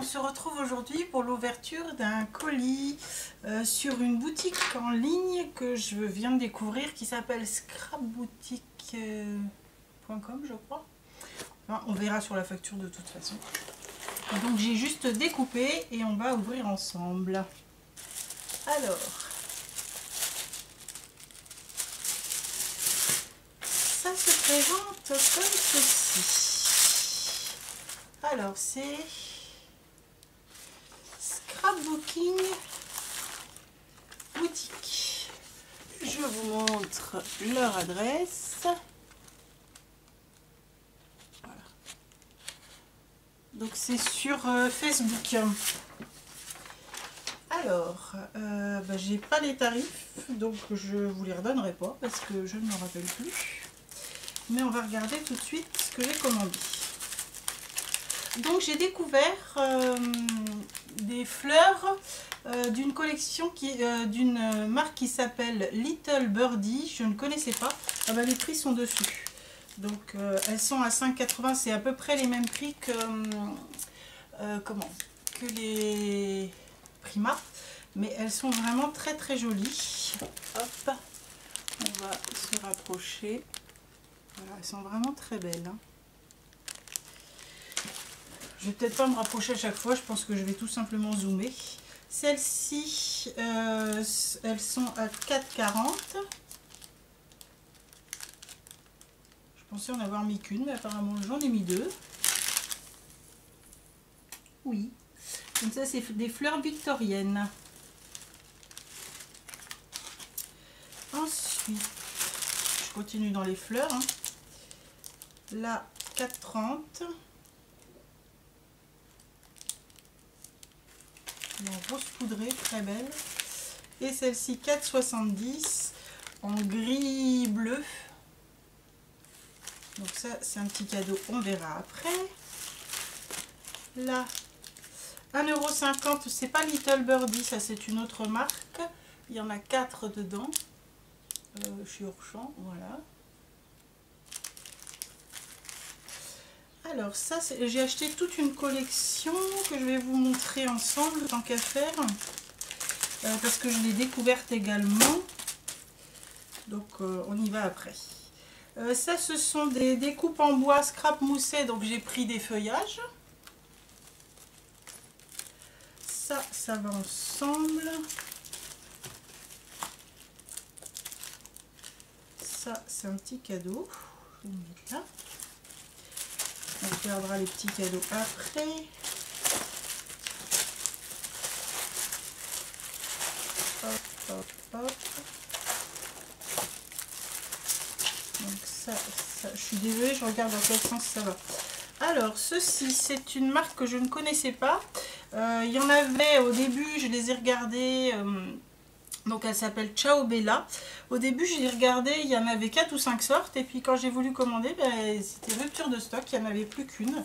se retrouve aujourd'hui pour l'ouverture d'un colis sur une boutique en ligne que je viens de découvrir qui s'appelle scrapboutique.com je crois. Enfin, on verra sur la facture de toute façon. Donc j'ai juste découpé et on va ouvrir ensemble. Alors, ça se présente comme ceci. Alors c'est Scrapbooking Boutique. Je vous montre leur adresse. Voilà. Donc c'est sur Facebook. Alors, j'ai pas les tarifs, donc je vous les redonnerai pas parce que je ne me rappelle plus. Mais on va regarder tout de suite ce que j'ai commandé. Donc j'ai découvert des fleurs d'une collection d'une marque qui s'appelle Little Birdie. Je ne connaissais pas. Ah bah, les prix sont dessus. Donc elles sont à 5,80. C'est à peu près les mêmes prix que que les Prima. Mais elles sont vraiment très très jolies. Hop, on va se rapprocher. Voilà, elles sont vraiment très belles. Hein. Je vais peut-être pas me rapprocher à chaque fois, je pense que je vais tout simplement zoomer. Celles-ci, elles sont à 4,40. Je pensais en avoir mis qu'une, mais apparemment j'en ai mis deux. Oui. Donc ça, c'est des fleurs victoriennes. Ensuite, je continue dans les fleurs. Hein. Là, 4,30. En rose poudrée, très belle. Et celle-ci 4,70 en gris bleu. Donc ça c'est un petit cadeau, on verra après. Là 1,50 €, c'est pas Little Birdie, ça c'est une autre marque. Il y en a 4 dedans. Chez Auchan, voilà. Alors ça, j'ai acheté toute une collection que je vais vous montrer ensemble tant qu'à faire. Parce que je l'ai découverte également. Donc on y va après. Ça, ce sont des découpes en bois scrap moussé. Donc j'ai pris des feuillages. Ça va ensemble. Ça, c'est un petit cadeau. Je vais le mettre là. On regardera les petits cadeaux après. Hop, hop, hop. Donc ça, je suis désolée, je regarde dans quel sens ça va. Alors, ceci, c'est une marque que je ne connaissais pas. Il y en avait au début, je les ai regardées. Donc elle s'appelle Ciao Bella. Au début je l'ai regardé, il y en avait 4 ou 5 sortes. Et puis quand j'ai voulu commander, c'était rupture de stock, il n'y en avait plus qu'une.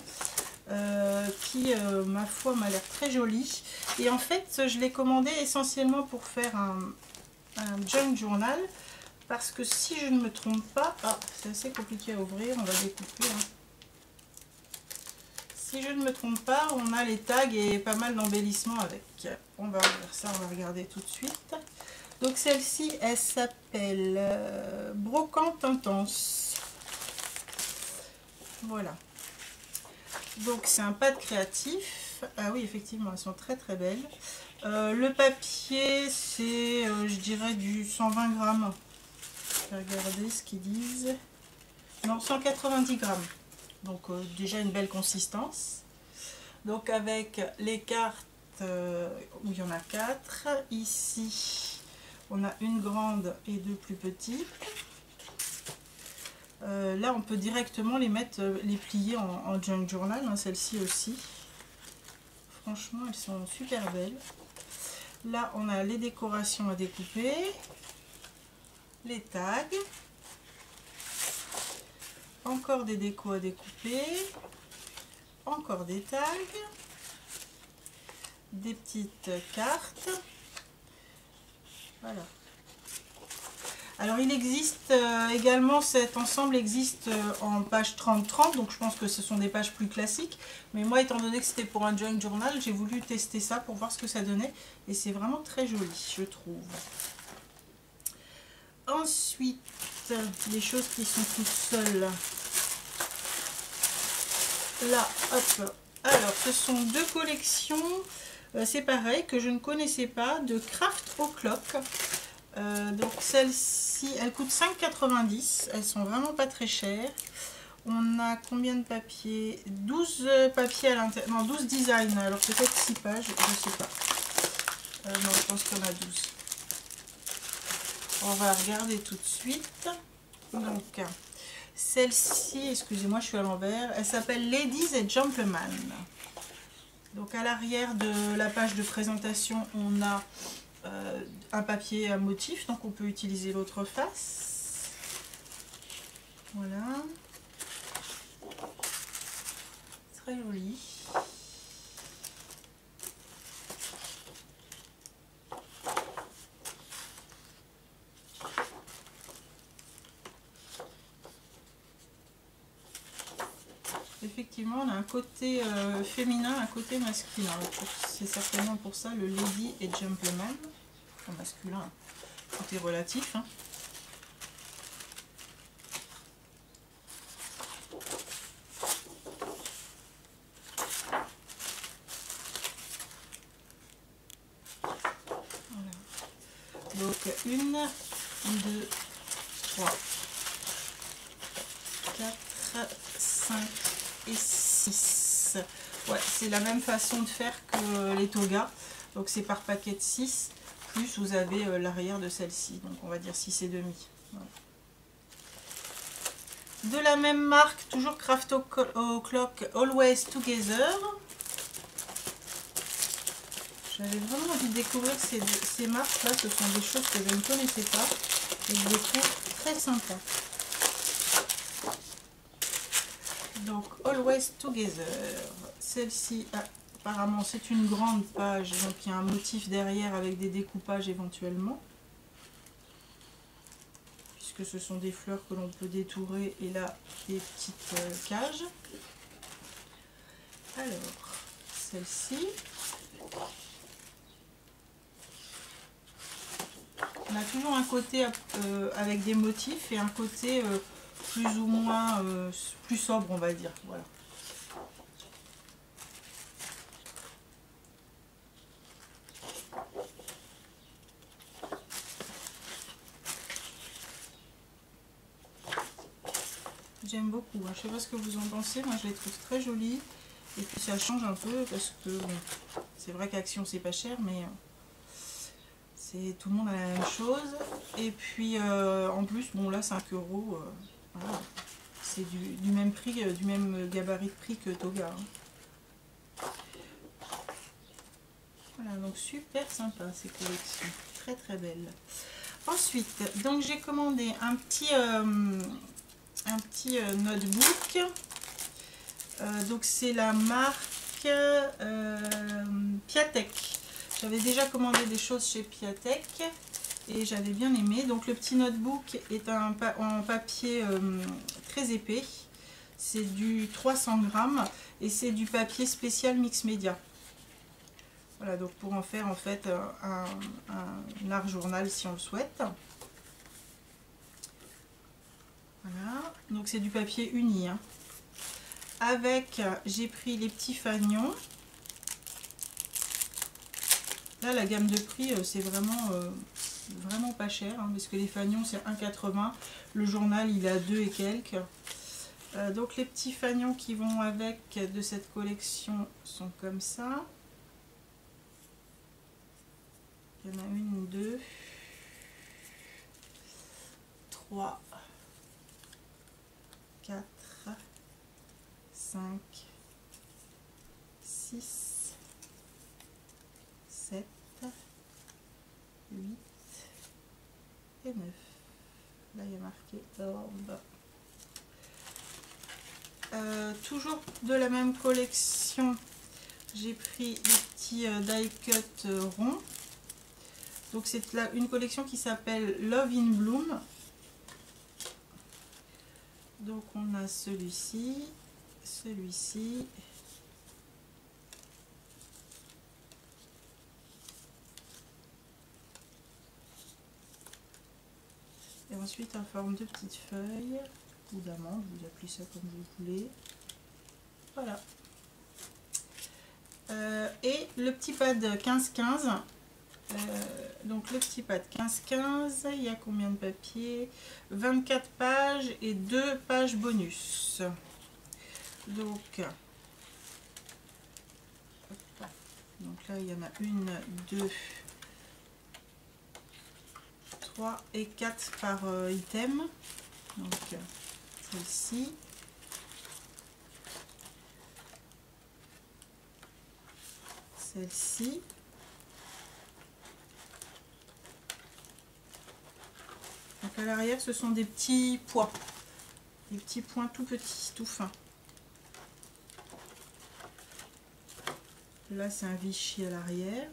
Qui, ma foi, m'a l'air très jolie. Et en fait, je l'ai commandé essentiellement pour faire un junk journal. Parce que si je ne me trompe pas... Ah, c'est assez compliqué à ouvrir, on va découper. Hein. Si je ne me trompe pas, on a les tags et pas mal d'embellissements avec. On va ouvrir ça, on va regarder tout de suite. Donc celle-ci, elle s'appelle Brocante Intense. Voilà. Donc c'est un pad créatif. Ah oui, effectivement, elles sont très très belles. Le papier, c'est, je dirais, du 120 grammes. Je vais regarder ce qu'ils disent. Non, 190 grammes. Donc déjà une belle consistance. Donc avec les cartes où il y en a 4. Ici on a une grande et 2 plus petites. Là on peut directement les mettre, les plier en junk journal, hein, celle-ci aussi. Franchement elles sont super belles. Là on a les décorations à découper, les tags. Encore des décos à découper, encore des tags, des petites cartes. Voilà. Alors il existe également, cet ensemble existe en page 30-30, donc je pense que ce sont des pages plus classiques. Mais moi, étant donné que c'était pour un junk journal, j'ai voulu tester ça pour voir ce que ça donnait. Et c'est vraiment très joli, je trouve. Ensuite, les choses qui sont toutes seules. Là, hop. Alors, ce sont deux collections, c'est pareil, que je ne connaissais pas, de Craft O'Clock. Donc celles-ci, elles coûtent 5,90 €. Elles sont vraiment pas très chères. On a combien de papiers? 12 papiers à l'intérieur. Non, 12 designs. Alors peut-être 6 pages, je sais pas. Non, je pense qu'il y en a 12. On va regarder tout de suite. Donc, celle-ci, excusez-moi, je suis à l'envers. Elle s'appelle Ladies and Gentlemen. Donc à l'arrière de la page de présentation, on a un papier à motif, donc on peut utiliser l'autre face. Voilà. Très joli. Effectivement, on a un côté féminin, un côté masculin. C'est certainement pour ça le Lady et Gentleman. Enfin, masculin, tout est relatif. Hein. Voilà. Donc, 1, 2, 3, 4, 5 et 6. Ouais, c'est la même façon de faire que les togas. Donc, c'est par paquet de 6. Plus vous avez l'arrière de celle-ci. Donc, on va dire 6 et demi. Voilà. De la même marque, toujours Craft O'Clock Always Together. J'avais vraiment envie de découvrir ces marques-là. Ce sont des choses que je ne connaissais pas. Et je les trouve très sympas. Donc, Always Together. Celle-ci, apparemment, c'est une grande page. Donc, il y a un motif derrière avec des découpages éventuellement. Puisque ce sont des fleurs que l'on peut détourer. Et là, des petites cages. Alors, celle-ci. On a toujours un côté avec des motifs et un côté plus ou moins plus sobre, on va dire. Voilà. J'aime beaucoup. Hein. Je ne sais pas ce que vous en pensez. Moi, je les trouve très jolies. Et puis, ça change un peu parce que bon, c'est vrai qu'Action, c'est pas cher, mais tout le monde a la même chose. Et puis, en plus, bon, là, 5 €. Voilà. C'est du même prix, du même gabarit de prix que Toga. Hein. Voilà, donc super sympa ces collections. Très très belles. Ensuite, donc j'ai commandé un petit notebook. Donc c'est la marque Piatek. J'avais déjà commandé des choses chez Piatek et j'avais bien aimé. Donc le petit notebook est en papier très épais. C'est du 300 grammes et c'est du papier spécial mix média. Voilà, donc pour en faire en fait un art journal si on le souhaite. Voilà, donc c'est du papier uni. Hein. Avec, j'ai pris les petits fanions. Là, la gamme de prix, c'est vraiment pas cher. Hein, parce que les fanions, c'est 1,80 €. Le journal, il est à 2 et quelques. Donc les petits fanions qui vont avec de cette collection sont comme ça. Il y en a 1, 2, 3, 4, 5, 6, 7, 8 et 9. Là, il y a marqué Orb. Toujours de la même collection, j'ai pris des petits die cut ronds. Donc c'est une collection qui s'appelle Love in Bloom Donc on a celui-ci, celui-ci. Et ensuite en forme de petites feuilles ou d'amande, vous appelez ça comme vous voulez. Voilà. Et le petit pad 15-15. Donc le petit pad 15-15, il y a combien de papier? 24 pages et 2 pages bonus. Donc là il y en a 1, 2, 3 et 4 par item. Donc celle-ci. Celle-ci. Donc à l'arrière ce sont des petits pois. Des petits points tout petits, tout fins. Là c'est un Vichy à l'arrière.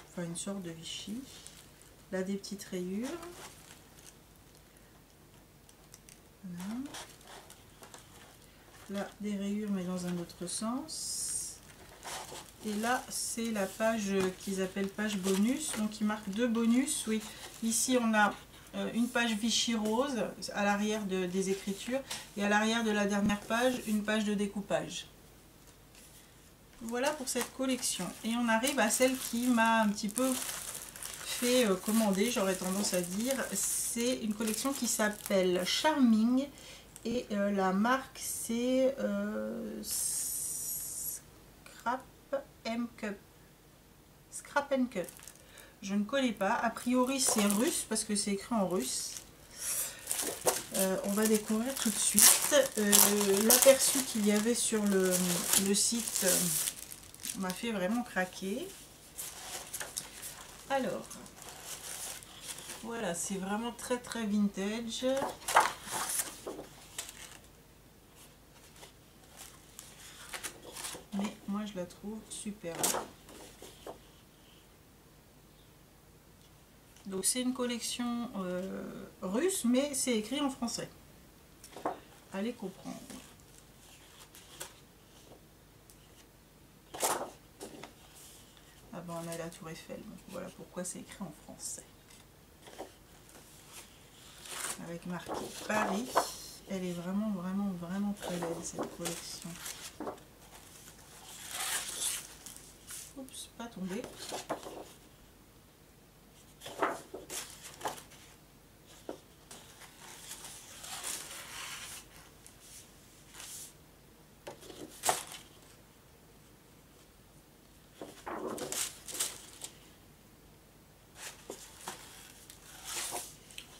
Enfin une sorte de Vichy. Là des petites rayures. Voilà. Là des rayures mais dans un autre sens. Et là c'est la page qu'ils appellent page bonus. Donc il marque 2 bonus. Oui, ici on a une page Vichy rose à l'arrière des écritures. Et à l'arrière de la dernière page, une page de découpage. Voilà pour cette collection. Et on arrive à celle qui m'a un petit peu fait commander, j'aurais tendance à dire. C'est une collection qui s'appelle Charming. Et la marque c'est Scrap Cup. Scrap Cup. Je ne connais pas. A priori c'est russe parce que c'est écrit en russe. On va découvrir tout de suite. L'aperçu qu'il y avait sur le site m'a fait vraiment craquer. Alors, voilà, c'est vraiment très très vintage. Mais moi je la trouve super. Donc c'est une collection russe, mais c'est écrit en français. Allez comprendre. Ah ben on a la Tour Eiffel, donc voilà pourquoi c'est écrit en français. Avec marqué Paris. Elle est vraiment vraiment très belle cette collection. Oups, pas tombé.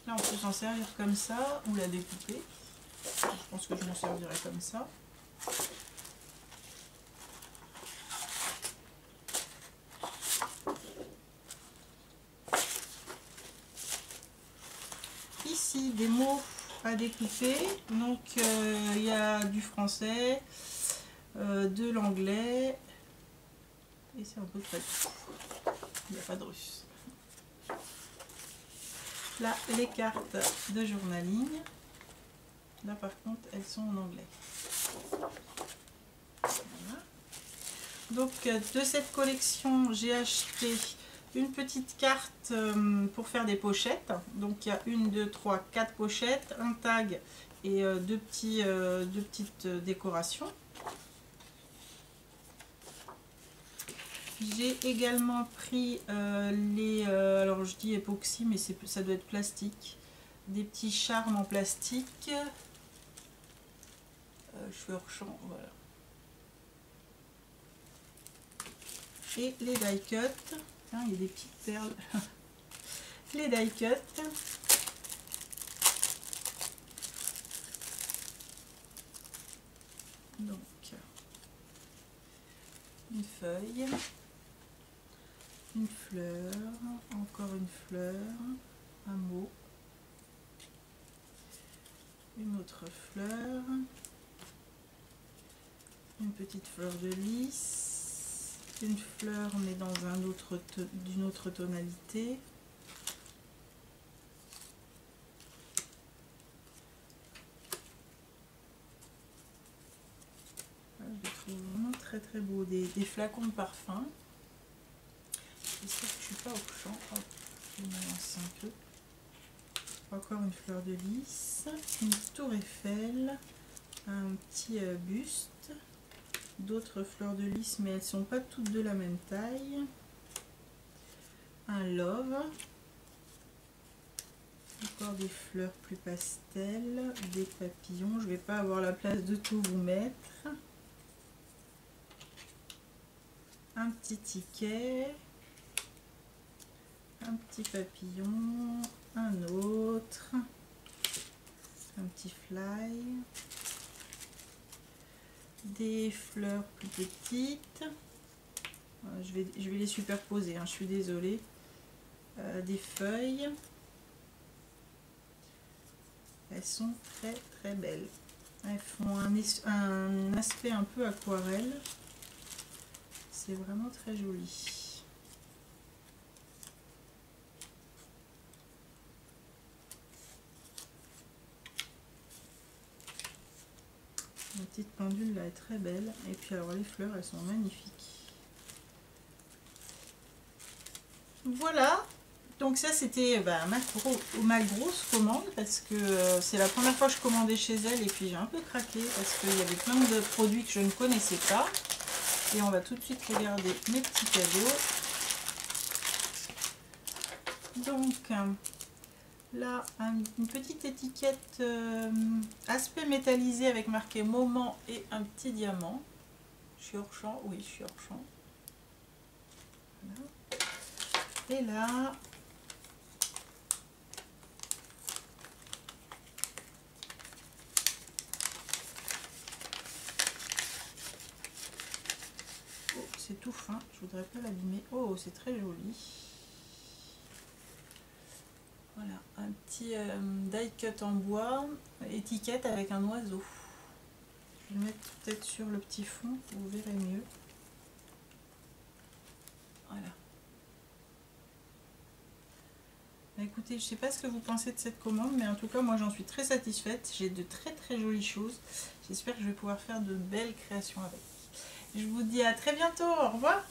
Là on peut s'en servir comme ça ou la découper. Je pense que je m'en servirai comme ça. Ici des mots à découper. Donc il y a du français, de l'anglais et c'est un peu près tout. Il n'y a pas de russe. Là, les cartes de journaling. Là, par contre, elles sont en anglais. Voilà. Donc, de cette collection, j'ai acheté une petite carte pour faire des pochettes. Donc, il y a 1, 2, 3, 4 pochettes, un tag et deux petites décorations. J'ai également pris alors je dis époxy mais ça doit être plastique, des petits charmes en plastique. Je suis hors champ, voilà. Et les die cut, hein, il y a des petites perles. Les die cut. Donc une feuille. Une fleur, encore une fleur, un mot, une autre fleur, une petite fleur de lys, une fleur mais dans d'une autre tonalité, très très beaux, des flacons de parfum. J'espère que je suis pas au champ. Hop, je vais m'avancer un peu. Encore une fleur de lys, une tour Eiffel, un petit buste, d'autres fleurs de lys mais elles sont pas toutes de la même taille, un love, encore des fleurs plus pastel, des papillons, je vais pas avoir la place de tout vous mettre, un petit ticket, un petit papillon, un autre, un petit fly, des fleurs plus petites, je vais les superposer, hein, je suis désolée, des feuilles, elles sont très très belles, elles font un aspect un peu aquarelle, c'est vraiment très joli. La petite pendule là est très belle, et puis alors les fleurs elles sont magnifiques. Voilà, donc ça c'était ma grosse commande, parce que c'est la première fois que je commandais chez elle, et puis j'ai un peu craqué parce qu'il y avait plein de produits que je ne connaissais pas. Et on va tout de suite regarder mes petits cadeaux. Donc là, une petite étiquette aspect métallisé avec marqué moment et un petit diamant. Je suis hors champ, oui, je suis hors champ. Voilà. Et là, oh, c'est tout fin, je voudrais pas l'abîmer. Oh, c'est très joli. Voilà, un petit die cut en bois, étiquette avec un oiseau. Je vais le mettre peut-être sur le petit fond, vous verrez mieux. Voilà. Bah écoutez, je ne sais pas ce que vous pensez de cette commande, mais en tout cas, moi j'en suis très satisfaite. J'ai de très très jolies choses. J'espère que je vais pouvoir faire de belles créations avec. Je vous dis à très bientôt, au revoir.